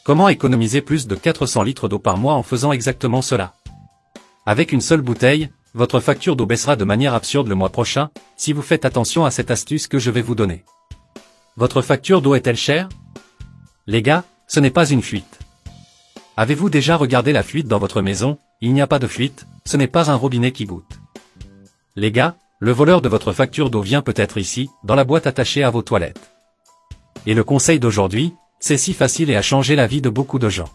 Comment économiser plus de 400 litres d'eau par mois en faisant exactement cela? Avec une seule bouteille, votre facture d'eau baissera de manière absurde le mois prochain, si vous faites attention à cette astuce que je vais vous donner. Votre facture d'eau est-elle chère? Les gars, ce n'est pas une fuite. Avez-vous déjà regardé la fuite dans votre maison? Il n'y a pas de fuite, ce n'est pas un robinet qui goutte. Les gars, le voleur de votre facture d'eau vient peut-être ici, dans la boîte attachée à vos toilettes. Et le conseil d'aujourd'hui, c'est si facile et a changé la vie de beaucoup de gens.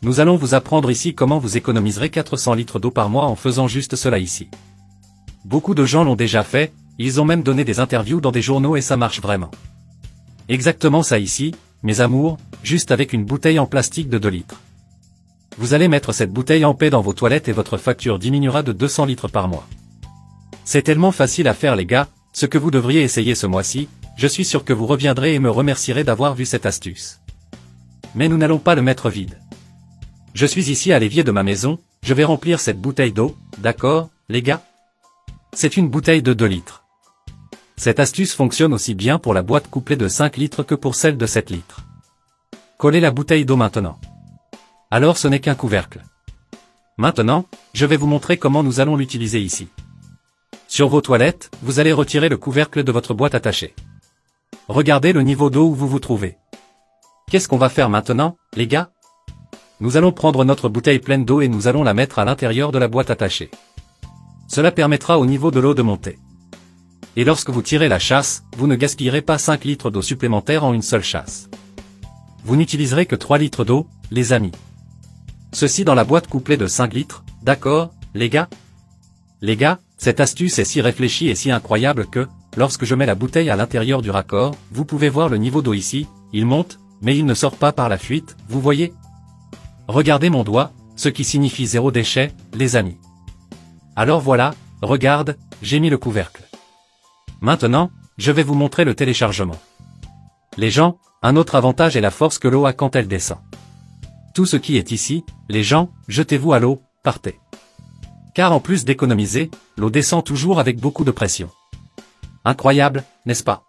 Nous allons vous apprendre ici comment vous économiserez 400 litres d'eau par mois en faisant juste cela ici. Beaucoup de gens l'ont déjà fait, ils ont même donné des interviews dans des journaux et ça marche vraiment. Exactement ça ici, mes amours, juste avec une bouteille en plastique de 2 litres. Vous allez mettre cette bouteille en paix dans vos toilettes et votre facture diminuera de 200 litres par mois. C'est tellement facile à faire les gars, ce que vous devriez essayer ce mois-ci, je suis sûr que vous reviendrez et me remercierez d'avoir vu cette astuce. Mais nous n'allons pas le mettre vide. Je suis ici à l'évier de ma maison, je vais remplir cette bouteille d'eau, d'accord, les gars? C'est une bouteille de 2 litres. Cette astuce fonctionne aussi bien pour la boîte couplée de 5 litres que pour celle de 7 litres. Collez la bouteille d'eau maintenant. Alors ce n'est qu'un couvercle. Maintenant, je vais vous montrer comment nous allons l'utiliser ici. Sur vos toilettes, vous allez retirer le couvercle de votre boîte attachée. Regardez le niveau d'eau où vous vous trouvez. Qu'est-ce qu'on va faire maintenant, les gars? Nous allons prendre notre bouteille pleine d'eau et nous allons la mettre à l'intérieur de la boîte attachée. Cela permettra au niveau de l'eau de monter. Et lorsque vous tirez la chasse, vous ne gaspillerez pas 5 litres d'eau supplémentaire en une seule chasse. Vous n'utiliserez que 3 litres d'eau, les amis. Ceci dans la boîte couplée de 5 litres, d'accord, les gars? Les gars, cette astuce est si réfléchie et si incroyable que, lorsque je mets la bouteille à l'intérieur du raccord, vous pouvez voir le niveau d'eau ici, il monte, mais il ne sort pas par la fuite, vous voyez? Regardez mon doigt, ce qui signifie 0 déchet, les amis. Alors voilà, regarde, j'ai mis le couvercle. Maintenant, je vais vous montrer le téléchargement. Les gens, un autre avantage est la force que l'eau a quand elle descend. Tout ce qui est ici, les gens, jetez-vous à l'eau, partez. Car en plus d'économiser, l'eau descend toujours avec beaucoup de pression. Incroyable, n'est-ce pas?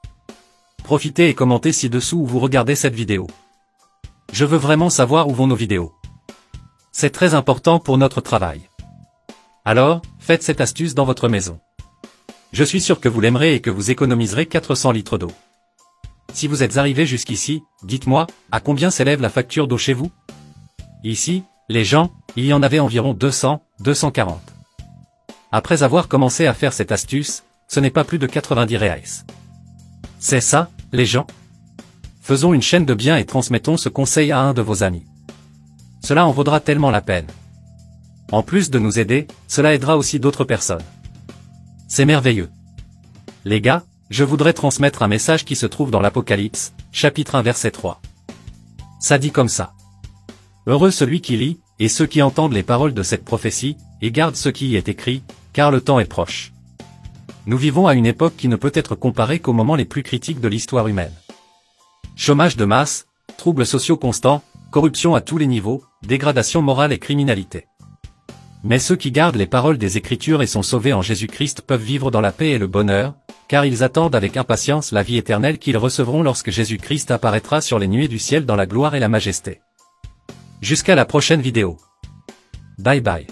Profitez et commentez ci-dessous où vous regardez cette vidéo. Je veux vraiment savoir où vont nos vidéos. C'est très important pour notre travail. Alors, faites cette astuce dans votre maison. Je suis sûr que vous l'aimerez et que vous économiserez 400 litres d'eau. Si vous êtes arrivé jusqu'ici, dites-moi, à combien s'élève la facture d'eau chez vous? Ici, les gens, il y en avait environ 200, 240. Après avoir commencé à faire cette astuce, ce n'est pas plus de 90 reais. C'est ça, les gens? Faisons une chaîne de biens et transmettons ce conseil à un de vos amis. Cela en vaudra tellement la peine. En plus de nous aider, cela aidera aussi d'autres personnes. C'est merveilleux. Les gars, je voudrais transmettre un message qui se trouve dans l'Apocalypse, chapitre 1 verset 3. Ça dit comme ça. Heureux celui qui lit, et ceux qui entendent les paroles de cette prophétie, et gardent ce qui y est écrit, car le temps est proche. Nous vivons à une époque qui ne peut être comparée qu'aux moments les plus critiques de l'histoire humaine. Chômage de masse, troubles sociaux constants, corruption à tous les niveaux, dégradation morale et criminalité. Mais ceux qui gardent les paroles des Écritures et sont sauvés en Jésus-Christ peuvent vivre dans la paix et le bonheur, car ils attendent avec impatience la vie éternelle qu'ils recevront lorsque Jésus-Christ apparaîtra sur les nuées du ciel dans la gloire et la majesté. Jusqu'à la prochaine vidéo. Bye bye.